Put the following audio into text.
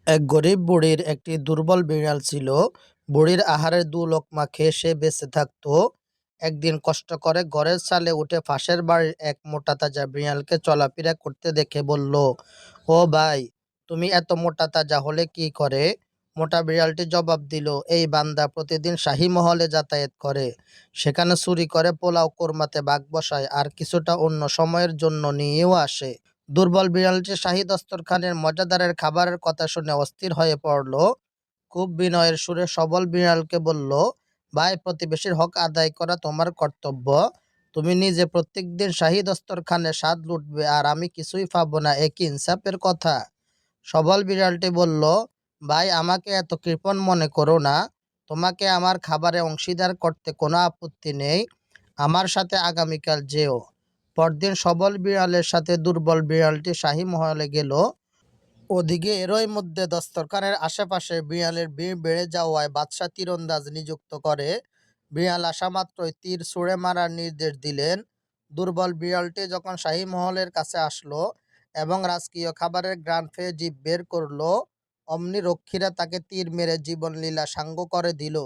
এক গরিব বুড়ির একটি দুর্বল বিড়াল ছিল। বুড়ির আহারের দুলোকমা খেয়ে সে বেঁচে থাকতো। একদিন কষ্ট করে ঘরের চালে উঠে পাশের বাড়ির এক মোটা তাজা বিড়ালকে চলাফেরা করতে দেখে বলল, ও ভাই, তুমি এত মোটা তাজা হলে কি করে? মোটা বিড়ালটি জবাব দিল, এই বান্দা প্রতিদিন শাহী মহলে যাতায়াত করে, সেখানে চুরি করে পোলাও কোরমাতে ভাগ বসায়, আর কিছুটা অন্য সময়ের জন্য নিয়েও আসে। দুর্বল বিড়ালটি শাহী দস্তরখানের মজাদারের খাবারের কথা শুনে অস্থির হয়ে পড়ল। খুব বিনয়ের সুরে সবল বিড়ালকে বলল, ভাই, প্রতিবেশীর হক আদায় করা তোমার কর্তব্য। তুমি নিজে প্রত্যেকদিন শাহী দস্তরখানে স্বাদ লুটবে আর আমি কিছুই পাবো না, এ কি ইনসাফের কথা? সবল বিড়ালটি বলল, ভাই, আমাকে এত কৃপণ মনে করো না। তোমাকে আমার খাবারে অংশীদার করতে কোনো আপত্তি নেই। আমার সাথে আগামীকাল যেও। পরদিন সবল বিড়ালের সাথে দুর্বল বিড়ালটি শাহী মহলে গেল। ওদিকে এরই মধ্যে দস্তরখানের আশেপাশে বিড়ালের ভিড় বেড়ে যাওয়ায় বাদশা তীরন্দাজ নিযুক্ত করে। বিড়াল আসা মাত্রই তীর ছুঁড়ে মারার নির্দেশ দিলেন। দুর্বল বিড়ালটি যখন শাহী মহলের কাছে আসলো এবং রাজকীয় খাবারের ঘ্রাণ পেয়ে জিভ বের করলো, অমনি রক্ষীরা তাকে তীর মেরে জীবন লীলা সাঙ্গ করে দিল।